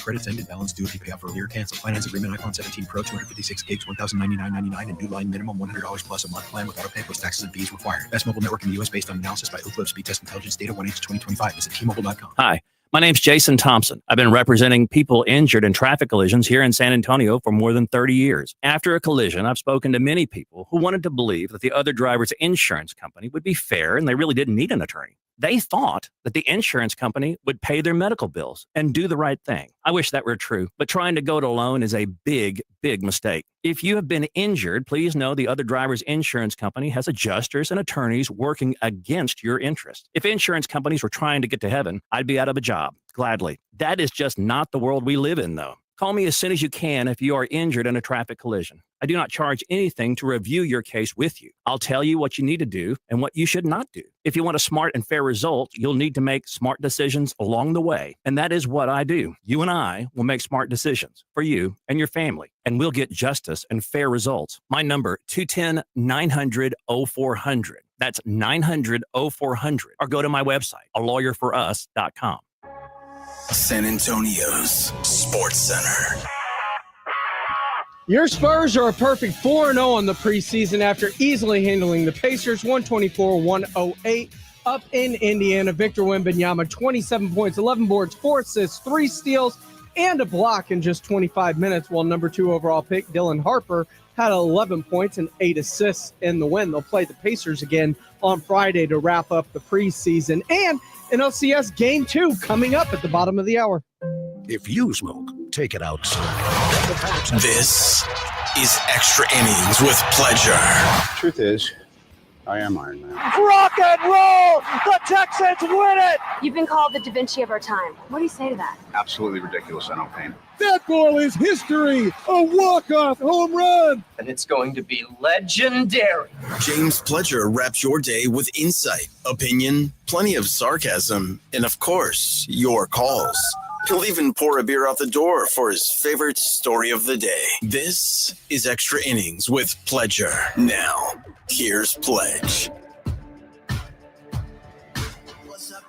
credits ended. Balance due if you pay off earlier. Cancel. Finance agreement. iPhone 17 Pro, 256 gigs, $1,099.99, and new line minimum $100 plus a month plan with auto pay plus taxes and fees required. Best mobile network in the U.S. based on analysis by Ookla Speed Test Intelligence data 1H2025. Visit T-Mobile.com. Hi. My name's Jason Thompson. I've been representing people injured in traffic collisions here in San Antonio for more than 30 years. After a collision, I've spoken to many people who wanted to believe that the other driver's insurance company would be fair and they really didn't need an attorney. They thought that the insurance company would pay their medical bills and do the right thing. I wish that were true, but trying to go it alone is a big, big mistake. If you have been injured, please know the other driver's insurance company has adjusters and attorneys working against your interest. If insurance companies were trying to get to heaven, I'd be out of a job, gladly. That is just not the world we live in, though. Call me as soon as you can if you are injured in a traffic collision. I do not charge anything to review your case with you. I'll tell you what you need to do and what you should not do. If you want a smart and fair result, you'll need to make smart decisions along the way. And that is what I do. You and I will make smart decisions for you and your family, and we'll get justice and fair results. My number, 210-900-0400. That's 900-0400. Or go to my website, alawyerforus.com. San Antonio's Sports Center. Your Spurs are a perfect 4-0 on the preseason after easily handling the Pacers 124-108 up in Indiana. Victor Wembanyama, 27 points, 11 boards, 4 assists, 3 steals, and a block in just 25 minutes, while number 2 overall pick Dylan Harper had 11 points and 8 assists in the win. They'll play the Pacers again on Friday to wrap up the preseason. And an LCS Game 2 coming up at the bottom of the hour. If you smoke, take it outside. This is Extra Innings with Pleasure. Truth is, I am Iron Man. Rock and roll! The Texans win it! You've been called the Da Vinci of our time. What do you say to that? Absolutely ridiculous. I don't paint. That ball is history. A walk-off home run. And it's going to be legendary. James Pledger wraps your day with insight, opinion, plenty of sarcasm, and of course, your calls. He'll even pour a beer out the door for his favorite story of the day. This is Extra Innings with Pledger. Now, here's Pledge. What's up,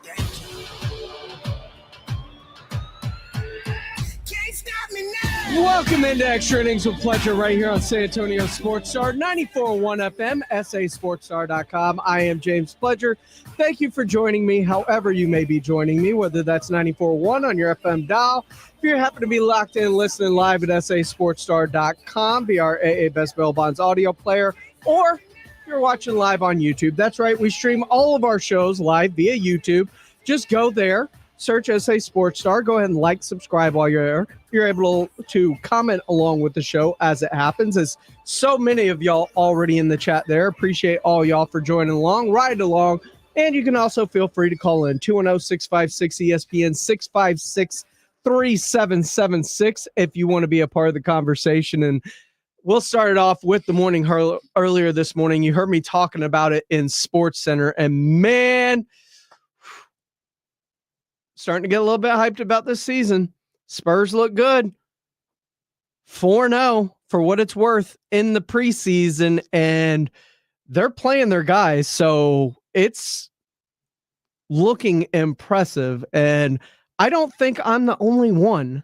Welcome into Extra Innings with Pleasure right here on San Antonio Sports Star, 94.1 FM, sasportstar.com. I am James Pledger. Thank you for joining me, however you may be joining me, whether that's 94.1 on your FM dial. If you happen to be locked in listening live at sasportstar.com via our AA Best Bail Bonds audio player, or if you're watching live on YouTube. That's right, we stream all of our shows live via YouTube. Just go there. Search SA Sports Star. Go ahead and like, subscribe while you're there. You're able to comment along with the show as it happens. As so many of y'all already in the chat there. Appreciate all y'all for joining along, riding along. And you can also feel free to call in 210-656-ESPN, 656-3776 if you want to be a part of the conversation. And we'll start it off with the morning earlier this morning. You heard me talking about it in Sports Center. And man, starting to get a little bit hyped about this season. Spurs look good. 4-0 for what it's worth in the preseason, and they're playing their guys, so it's looking impressive. And I don't think I'm the only one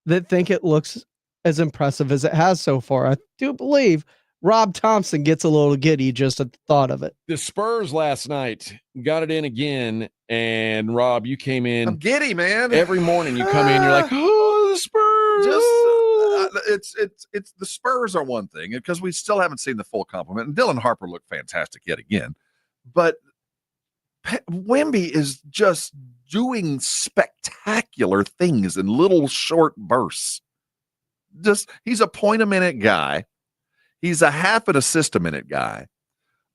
that think it looks as impressive as it has so far. I do believe Rob Thompson gets a little giddy just at the thought of it. The Spurs last night got it in again, and Rob, you came in. I'm giddy, man. Every morning you come in, you're like, oh, the Spurs. It's the Spurs are one thing because we still haven't seen the full complement. And Dylan Harper looked fantastic yet again, but Wemby is just doing spectacular things in little short bursts. He's a point a minute guy. He's a half an assist a minute guy.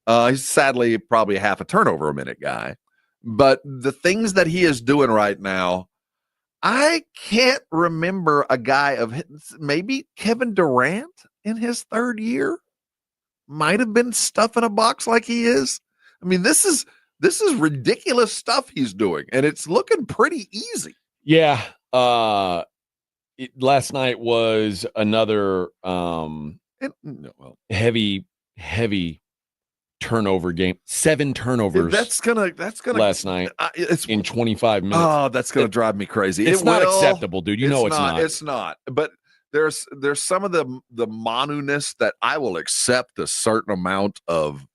He's sadly probably a half a turnover a minute guy. But the things that he is doing right now, I can't remember a guy of maybe Kevin Durant in his third year might have been stuffing a box like he is. I mean, this is ridiculous stuff he's doing, and it's looking pretty easy. Yeah. Last night was another heavy turnover game. 7 turnovers. That's gonna last night. It's in 25 minutes. Oh, that's gonna drive me crazy. It's not acceptable, dude. You know it's not. It's not. But there's some of the Manu-ness that I will accept a certain amount of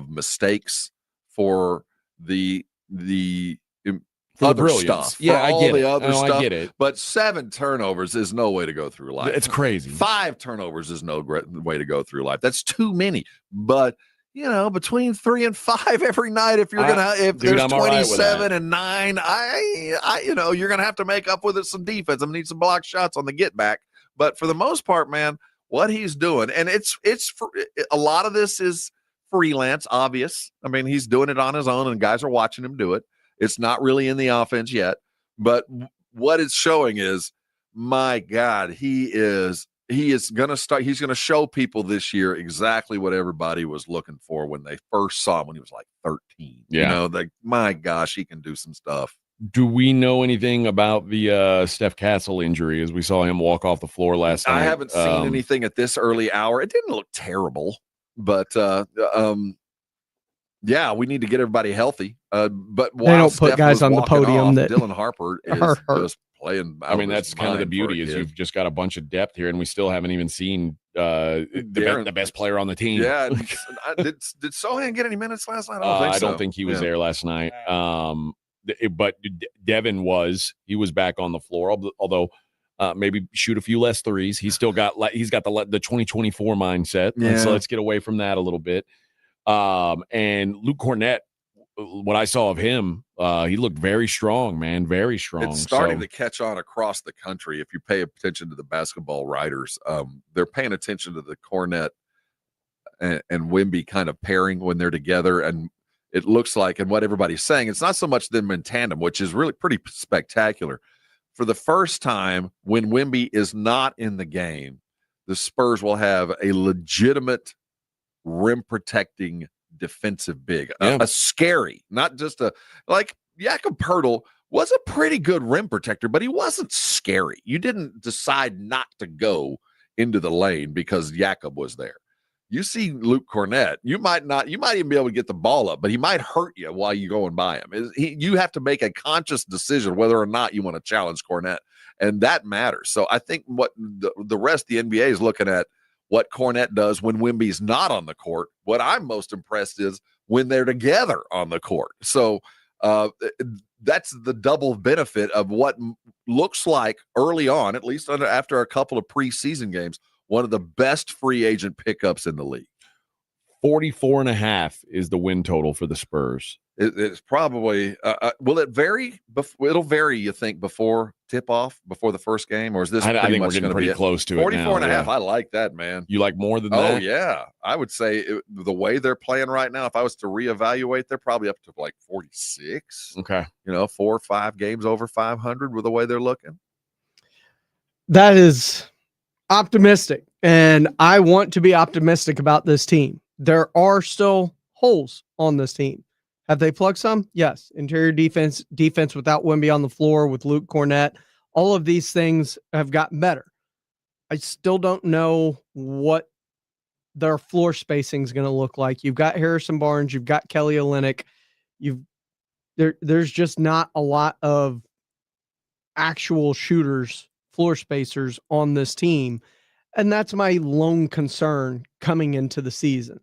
mistakes for the other stuff. Yeah, I get it. Other stuff. I get it. But 7 turnovers is no way to go through life. It's crazy. 5 turnovers is no way to go through life. That's too many. But between 3 and 5 every night, if there's 27 and 9, you're gonna have to make up with it some defense. I need some block shots on the get back. But for the most part, man, what he's doing, and it's a lot of this is freelance, obvious. I mean, he's doing it on his own, and guys are watching him do it. It's not really in the offense yet, but what it's showing is, my God, he is going to start. He's going to show people this year exactly what everybody was looking for when they first saw him when he was like 13. Yeah. My gosh, he can do some stuff. Do we know anything about the Steph Castle injury as we saw him walk off the floor last night? I haven't seen anything at this early hour. It didn't look terrible, but yeah, we need to get everybody healthy. But they don't put guys on the podium that Dylan Harper is just playing. I mean, that's kind of the beauty is you've just got a bunch of depth here, and we still haven't even seen the best player on the team. Yeah, did Sohan get any minutes last night? I don't think he was there last night. But Devin he was back on the floor, although maybe shoot a few less threes. He's still got the 2024 mindset. Yeah. So let's get away from that a little bit. And Luke Cornett, what I saw of him, he looked very strong, man, very strong. It's starting to catch on across the country. If you pay attention to the basketball writers, they're paying attention to the Cornett and Wemby kind of pairing when they're together. And it looks like, and what everybody's saying, it's not so much them in tandem, which is really pretty spectacular. For the first time, when Wemby is not in the game, the Spurs will have a legitimate rim protecting defensive big, a scary, not just Jakob Poeltl was a pretty good rim protector, but he wasn't scary. You didn't decide not to go into the lane because Jakob was there. You see Luke Cornett, you might even be able to get the ball up, but he might hurt you while you're going by him. You have to make a conscious decision whether or not you want to challenge Cornett, and that matters. So I think what the rest of the NBA is looking at, what Cornett does when Wemby's not on the court. What I'm most impressed is when they're together on the court. So that's the double benefit of what looks like early on, at least after a couple of preseason games, one of the best free agent pickups in the league. 44.5 is the win total for the Spurs. It's probably will it vary? It'll vary, you think, before tip-off, before the first game, or is this? I think we're getting pretty close to it. 44.5. Yeah. I like that, man. You like more than that? Oh yeah, I would say the way they're playing right now, if I was to reevaluate, they're probably up to like 46. Okay, 4 or 5 games over 500 with the way they're looking. That is optimistic, and I want to be optimistic about this team. There are still holes on this team. Have they plugged some? Yes. Interior defense without Wemby on the floor, with Luke Cornett. All of these things have gotten better. I still don't know what their floor spacing is going to look like. You've got Harrison Barnes. You've got Kelly Olynyk. There's just not a lot of actual shooters, floor spacers on this team. And that's my lone concern coming into the season.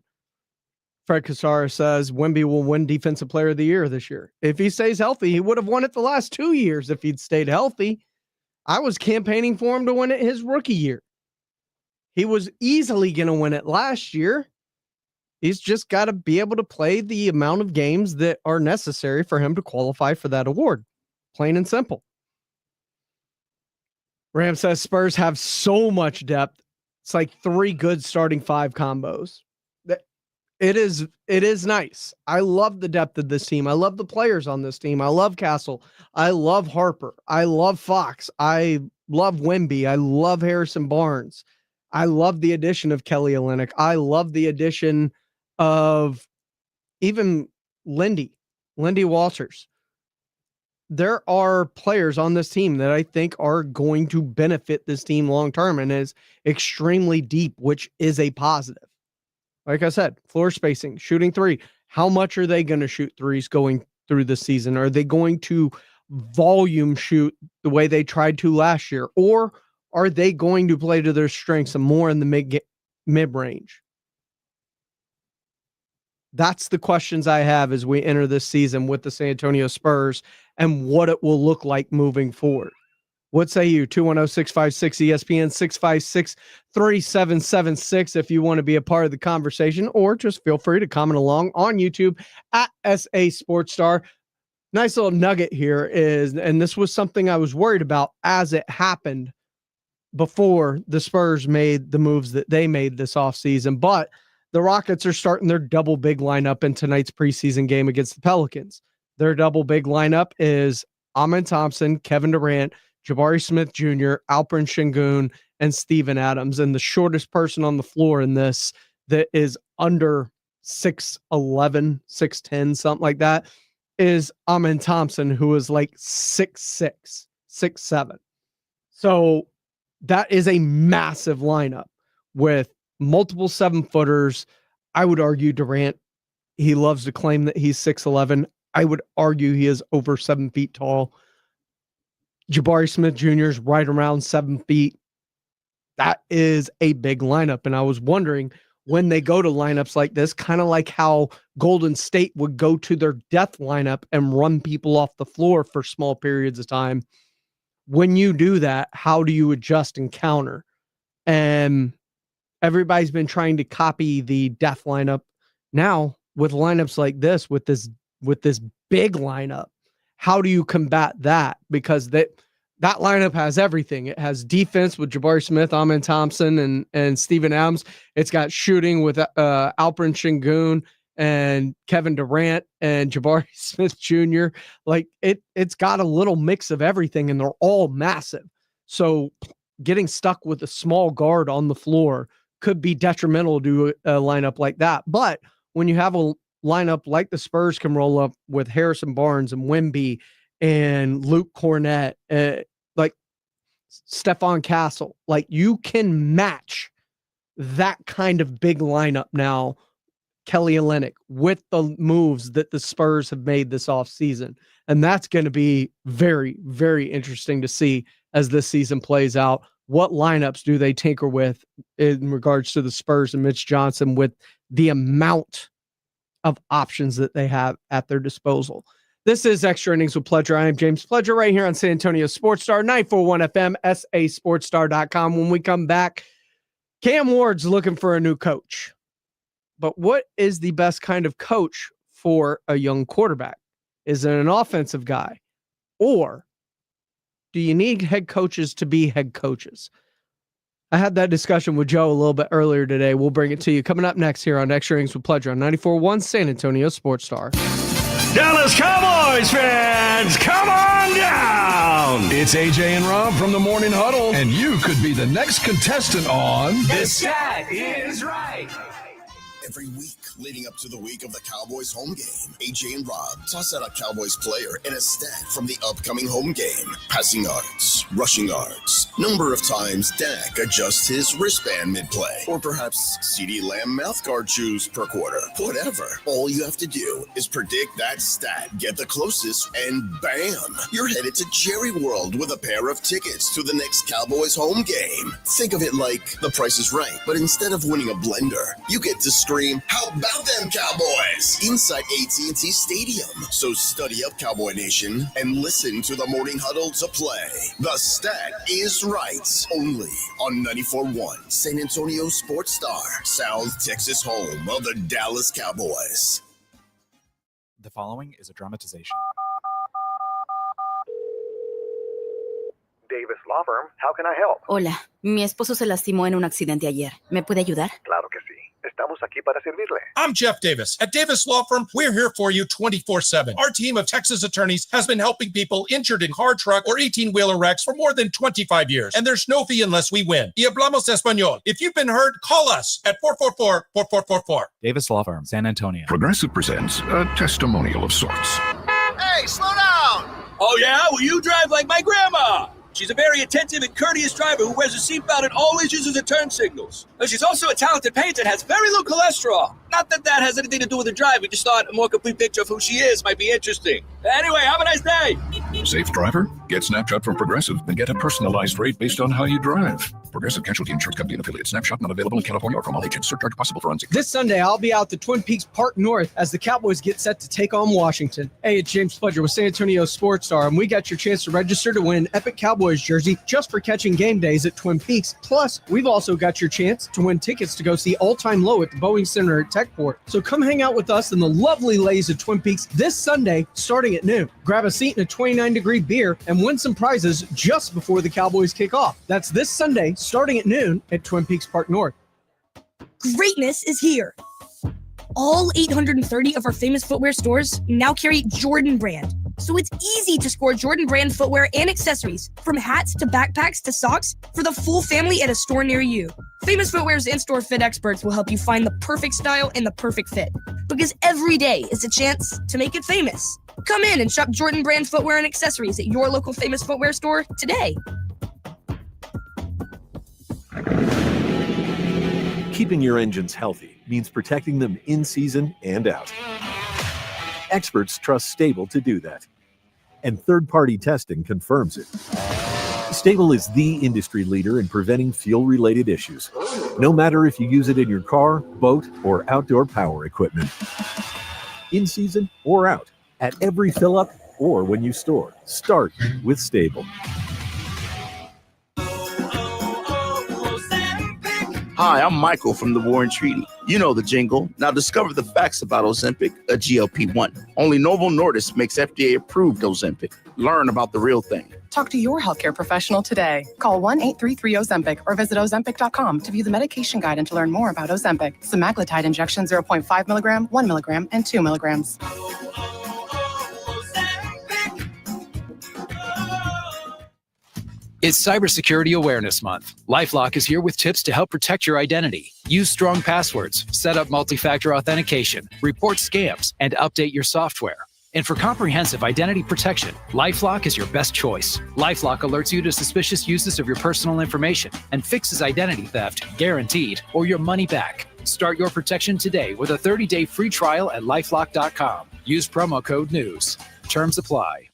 Fred Cassara says Wemby will win Defensive Player of the Year this year. If he stays healthy, he would have won it the last 2 years if he'd stayed healthy. I was campaigning for him to win it his rookie year. He was easily going to win it last year. He's just got to be able to play the amount of games that are necessary for him to qualify for that award. Plain and simple. Ram says Spurs have so much depth. It's like 3 good starting 5 combos. It is nice. I love the depth of this team. I love the players on this team. I love Castle. I love Harper. I love Fox. I love Wemby. I love Harrison Barnes. I love the addition of Kelly Olynyk. I love the addition of even Lindy Walters. There are players on this team that I think are going to benefit this team long term and is extremely deep, which is a positive. Like I said, floor spacing, shooting three. How much are they going to shoot threes going through the season? Are they going to volume shoot the way they tried to last year? Or are they going to play to their strengths and more in the mid-range? That's the questions I have as we enter this season with the San Antonio Spurs and what it will look like moving forward. What say you? 210-656-ESPN, 656-3776 if you want to be a part of the conversation, or just feel free to comment along on YouTube at SA Sports Star. Nice little nugget here is, and this was something I was worried about as it happened before the Spurs made the moves that they made this offseason, but the Rockets are starting their double big lineup in tonight's preseason game against the Pelicans. Their double big lineup is Amen Thompson, Kevin Durant, Jabari Smith Jr., Alperen Sengun, and Steven Adams. And the shortest person on the floor in this that is under 6'11", 6'10", something like that, is Amen Thompson, who is like 6'6", 6'7". So that is a massive lineup with multiple 7-footers. I would argue Durant, he loves to claim that he's 6'11". I would argue he is over 7 feet tall. Jabari Smith Jr. is right around 7 feet. That is a big lineup. And I was wondering when they go to lineups like this, kind of like how Golden State would go to their death lineup and run people off the floor for small periods of time. When you do that, how do you adjust and counter? And everybody's been trying to copy the death lineup. Now, with lineups like this, with this big lineup, how do you combat that? Because that lineup has everything. It has defense with Jabari Smith, Amen Thompson, and Steven Adams. It's got shooting with Alperen Sengun and Kevin Durant and Jabari Smith Jr. Like it's got a little mix of everything, and they're all massive. So getting stuck with a small guard on the floor could be detrimental to a lineup like that. But when you have a lineup like the Spurs can roll up with Harrison Barnes and Wemby and Luke Cornett, like Stephon Castle, like you can match that kind of big lineup now, Kelly Olynyk, with the moves that the Spurs have made this offseason. And that's going to be very, very interesting to see as this season plays out. What lineups do they tinker with in regards to the Spurs and Mitch Johnson with the amount of options that they have at their disposal? This is Extra Innings with Pledger. I am James Pledger right here on San Antonio Sports Star, 941 FM, sasportstar.com. When we come back, Cam Ward's looking for a new coach. But what is the best kind of coach for a young quarterback? Is it an offensive guy? Or do you need head coaches to be head coaches? I had that discussion with Joe a little bit earlier today. We'll bring it to you coming up next here on Extra Innings with Pledger on 94.1 San Antonio Sports Star. Dallas Cowboys fans, come on down! It's AJ and Rob from the Morning Huddle, and you could be the next contestant on The Stat Is Right. Every week leading up to the week of the Cowboys home game, AJ and Rob toss out a Cowboys player and a stat from the upcoming home game. Passing yards, rushing yards, number of times Dak adjusts his wristband mid-play, or perhaps CeeDee Lamb mouthguard chews per quarter. Whatever. All you have to do is predict that stat, get the closest, and bam! You're headed to Jerry World with a pair of tickets to the next Cowboys home game. Think of it like The Price is Right, but instead of winning a blender, you get to scream, "How about them Cowboys?" inside AT&T Stadium. So study up, Cowboy Nation, and listen to the Morning Huddle to play. The Stat Is Right, only on 94.1 San Antonio Sports Star, South Texas home of the Dallas Cowboys. The following is a dramatization. Davis Law Firm, how can I help? Hola, mi esposo se lastimó en un accidente ayer. ¿Me puede ayudar? Claro que sí. Estamos aquí para servirle. I'm Jeff Davis. At Davis Law Firm, we're here for you 24/7. Our team of Texas attorneys has been helping people injured in car, truck, or 18-wheeler wrecks for more than 25 years. And there's no fee unless we win. Y hablamos español. If you've been hurt, call us at 444-4444. Davis Law Firm, San Antonio. Progressive presents a testimonial of sorts. Hey, slow down! Oh, yeah? Well, you drive like my grandma. She's a very attentive and courteous driver who wears a seatbelt and always uses her turn signals. She's also a talented painter and has very low cholesterol. Not that that has anything to do with the drive. We just thought a more complete picture of who she is might be interesting. Anyway, have a nice day. Safe driver? Get Snapshot from Progressive and get a personalized rate based on how you drive. Progressive Casualty Insurance Company and affiliates. Snapshot not available in California or from all agents. Surcharge possible for unsafe. This Sunday, I'll be out to Twin Peaks Park North as the Cowboys get set to take on Washington. Hey, it's James Spudger with San Antonio Sports Star, and we got your chance to register to win an Epic Cowboys jersey just for catching game days at Twin Peaks. Plus, we've also got your chance to win tickets to go see All Time Low at the Boeing Center at Techport. So come hang out with us in the lovely lays of Twin Peaks this Sunday starting at noon. Grab a seat in a 29-degree beer and win some prizes just before the Cowboys kick off. That's this Sunday starting at noon at Twin Peaks Park North. Greatness is here. All 830 of our famous footwear stores now carry Jordan brand. So it's easy to score Jordan brand footwear and accessories, from hats to backpacks to socks, for the full family at a store near you. Famous Footwear's in-store fit experts will help you find the perfect style and the perfect fit, because every day is a chance to make it famous. Come in and shop Jordan brand footwear and accessories at your local Famous Footwear store today. Keeping your engines healthy means protecting them in season and out. Experts trust Stable to do that, and third-party testing confirms it. Stable is the industry leader in preventing fuel-related issues, no matter if you use it in your car, boat, or outdoor power equipment. In season or out, at every fill-up or when you store, start with Stable. Hi, I'm Michael from the War and Treaty. You know the jingle. Now discover the facts about Ozempic, a GLP-1. Only Novo Nordisk makes FDA-approved Ozempic. Learn about the real thing. Talk to your healthcare professional today. Call 1-833-OZEMPIC or visit Ozempic.com to view the medication guide and to learn more about Ozempic. Semaglutide injection 0.5 milligram, 1 milligram, and 2 milligrams. It's Cybersecurity Awareness Month. LifeLock is here with tips to help protect your identity. Use strong passwords, set up multi-factor authentication, report scams, and update your software. And for comprehensive identity protection, LifeLock is your best choice. LifeLock alerts you to suspicious uses of your personal information and fixes identity theft, guaranteed, or your money back. Start your protection today with a 30-day free trial at LifeLock.com. Use promo code NEWS. Terms apply.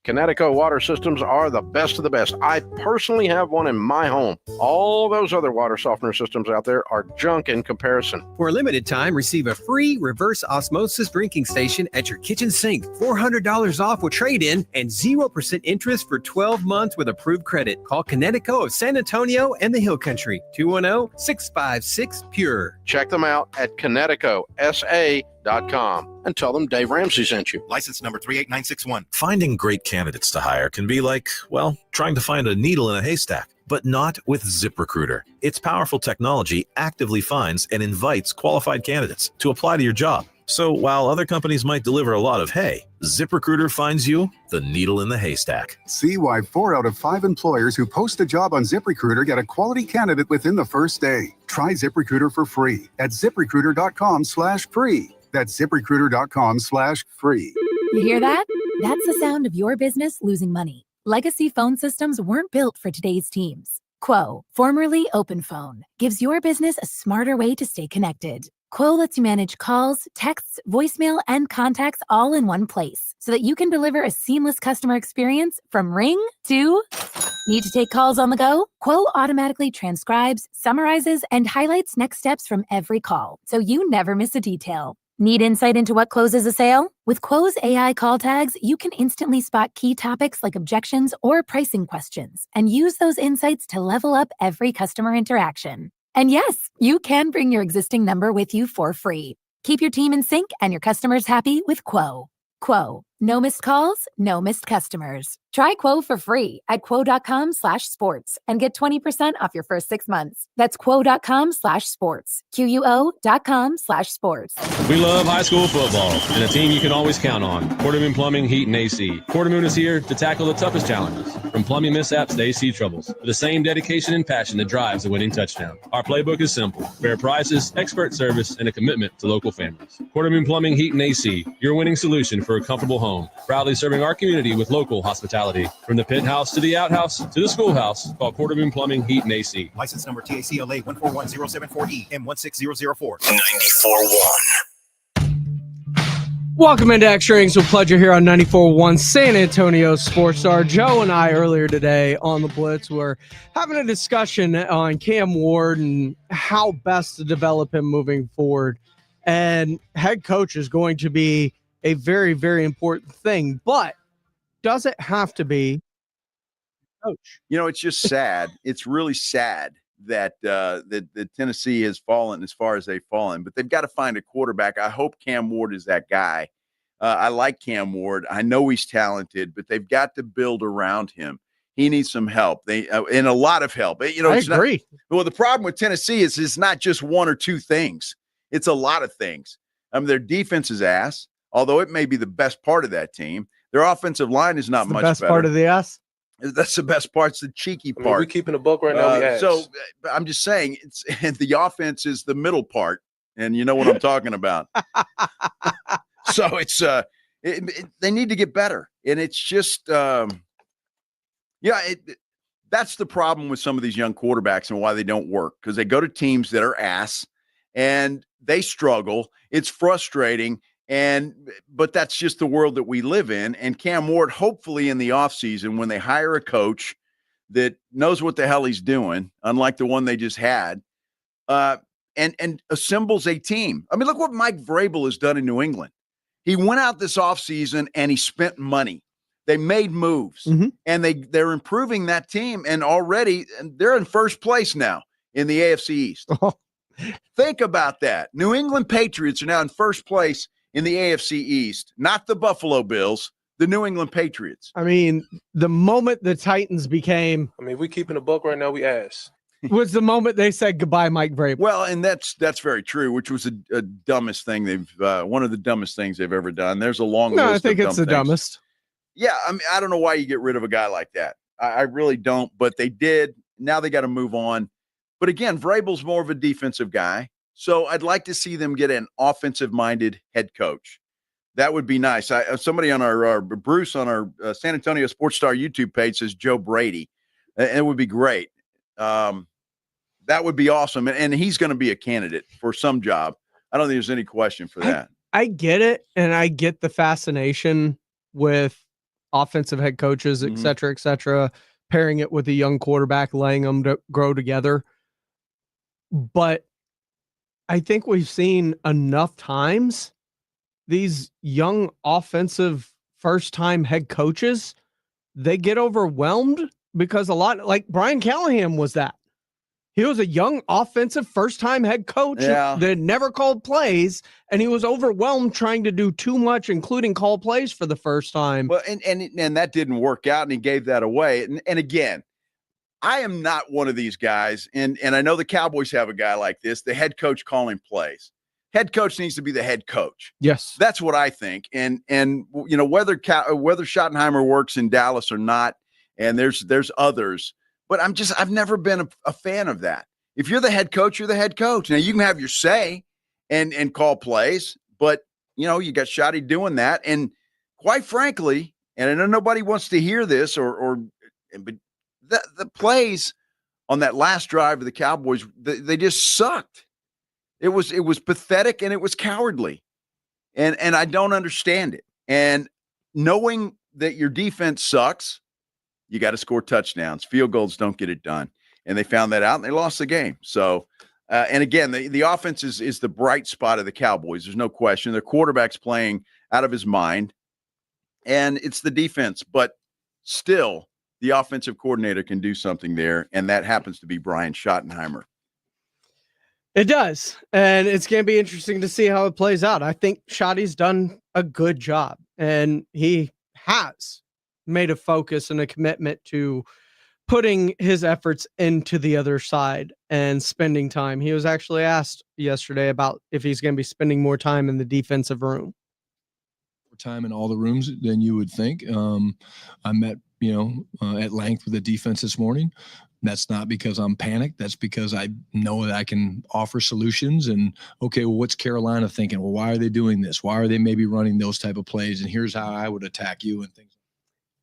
Connecticut water systems are the best of the best. I personally have one in my home. All those other water softener systems out there are junk in comparison. For a limited time, receive a free reverse osmosis drinking station at your kitchen sink. $400 off with trade-in and 0% interest for 12 months with approved credit. Call Connecticut of San Antonio and the Hill Country. 210-656-PURE. Check them out at ConnecticutSA.com and tell them Dave Ramsey sent you. License number 38961. Finding great candidates to hire can be like, well, trying to find a needle in a haystack, but not with ZipRecruiter. Its powerful technology actively finds and invites qualified candidates to apply to your job. So while other companies might deliver a lot of hay, ZipRecruiter finds you the needle in the haystack. See why 4 out of 5 employers who post a job on ZipRecruiter get a quality candidate within the first day. Try ZipRecruiter for free at ZipRecruiter.com/free. That's ZipRecruiter.com/free. You hear that? That's the sound of your business losing money. Legacy phone systems weren't built for today's teams. Quo, formerly OpenPhone, gives your business a smarter way to stay connected. Quo lets you manage calls, texts, voicemail, and contacts all in one place so that you can deliver a seamless customer experience from ring to... Need to take calls on the go? Quo automatically transcribes, summarizes, and highlights next steps from every call, so you never miss a detail. Need insight into what closes a sale? With Quo's AI call tags, you can instantly spot key topics like objections or pricing questions and use those insights to level up every customer interaction. And yes, you can bring your existing number with you for free. Keep your team in sync and your customers happy with Quo. Quo. No missed calls, no missed customers. Try Quo for free at quo.com/sports and get 20% off your first 6 months. That's quo.com/sports. QUO.com/sports. We love high school football and a team you can always count on. Quartermoon Plumbing, Heat, and AC. Quartermoon is here to tackle the toughest challenges, from plumbing mishaps to AC troubles, with the same dedication and passion that drives a winning touchdown. Our playbook is simple: fair prices, expert service, and a commitment to local families. Quartermoon Plumbing, Heat, and AC, your winning solution for a comfortable home. Proudly serving our community with local hospitality. From the penthouse to the outhouse to the schoolhouse, call Quartermoon Plumbing, Heat, and AC. License number TACLA 141074E M16004. 94.1. Welcome into Extra Innings with Pleasure here on 94.1 San Antonio Sports Star. Joe and I earlier today on the Blitz were having a discussion on Cam Ward and how best to develop him moving forward. And head coach is going to be a very, very important thing. But does it have to be coach? You know, it's just sad. It's really sad that that Tennessee has fallen as far as they've fallen, but they've got to find a quarterback. I hope Cam Ward is that guy. I like Cam Ward. I know he's talented, but they've got to build around him. He needs some help. And a lot of help. You know, I agree. Well, the problem with Tennessee is it's not just one or two things. It's a lot of things. Their defense is ass, although it may be the best part of that team. Their offensive line is not much better. The best part of the ass? That's the best part. It's the cheeky part. We're keeping a book right now. So I'm just saying, the offense is the middle part, and you know what I'm talking about. So it's they need to get better, and it's just that's the problem with some of these young quarterbacks and why they don't work, because they go to teams that are ass and they struggle. It's frustrating. But that's just the world that we live in. And Cam Ward, hopefully in the offseason, when they hire a coach that knows what the hell he's doing, unlike the one they just had, and assembles a team. I mean, look what Mike Vrabel has done in New England. He went out this offseason and he spent money. They made moves, and they're improving that team. And already they're in first place now in the AFC East. Think about that. New England Patriots are now in first place in the AFC East, not the Buffalo Bills, the New England Patriots. I mean, the moment the Titans became, we keeping a book right now. We ass. Was the moment they said goodbye, Mike Vrabel. Well, and that's very true, which was a dumbest thing one of the dumbest things they've ever done. There's a long list. No, I think of it's the dumbest. Yeah, I mean, I don't know why you get rid of a guy like that. I really don't, but they did. Now they got to move on. But again, Vrabel's more of a defensive guy. So I'd like to see them get an offensive-minded head coach. That would be nice. Somebody on our Bruce on our San Antonio Sports Star YouTube page says Joe Brady. It would be great. That would be awesome. And he's going to be a candidate for some job. I don't think there's any question for that. I get it, and I get the fascination with offensive head coaches, et cetera, pairing it with a young quarterback, letting them grow together. But I think we've seen enough times these young offensive first-time head coaches, they get overwhelmed because a lot, like Brian Callahan was that. He was a young offensive first-time head coach that never called plays, and he was overwhelmed trying to do too much, including call plays for the first time. Well, and that didn't work out, and he gave that away. And again, I am not one of these guys, and I know the Cowboys have a guy like this, the head coach calling plays. Head coach needs to be the head coach. Yes. That's what I think. And you know, whether Schottenheimer works in Dallas or not, and there's others, but I've never been a fan of that. If you're the head coach, you're the head coach. Now you can have your say and call plays, but you know, you got Schotty doing that. And quite frankly, and I know nobody wants to hear this but the plays on that last drive of the Cowboys, they just sucked. It was pathetic and it was cowardly. And I don't understand it. And knowing that your defense sucks, you got to score touchdowns. Field goals don't get it done. And they found that out and they lost the game. So, and again, the offense is the bright spot of the Cowboys. There's no question. Their quarterback's playing out of his mind. And it's the defense. But still, the offensive coordinator can do something there, and that happens to be Brian Schottenheimer. It does, and it's going to be interesting to see how it plays out. I think Schotty's done a good job, and he has made a focus and a commitment to putting his efforts into the other side and spending time. He was actually asked yesterday about if he's going to be spending more time in the defensive room. More time in all the rooms than you would think. I met at length with the defense this morning. That's not because I'm panicked. That's because I know that I can offer solutions. And okay, well, what's Carolina thinking? Well, why are they doing this? Why are they maybe running those type of plays? And here's how I would attack you and things.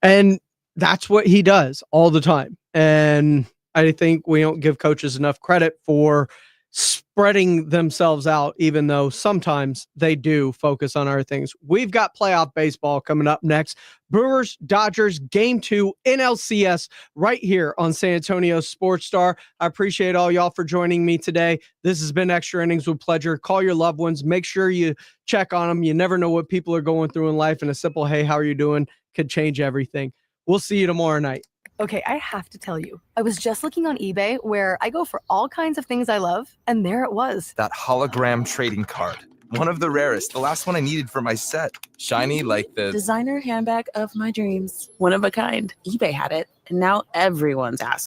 And that's what he does all the time. And I think we don't give coaches enough credit for spreading themselves out, even though sometimes they do focus on other things. We've got playoff baseball coming up next. Brewers, Dodgers, Game 2, NLCS, right here on San Antonio Sports Star. I appreciate all y'all for joining me today. This has been Extra Innings with Pleasure. Call your loved ones. Make sure you check on them. You never know what people are going through in life, and a simple, hey, how are you doing, could change everything. We'll see you tomorrow night. Okay, I have to tell you, I was just looking on eBay where I go for all kinds of things I love, and there it was. That hologram trading card. One of the rarest. The last one I needed for my set. Shiny like the designer handbag of my dreams. One of a kind. eBay had it, and now everyone's asking.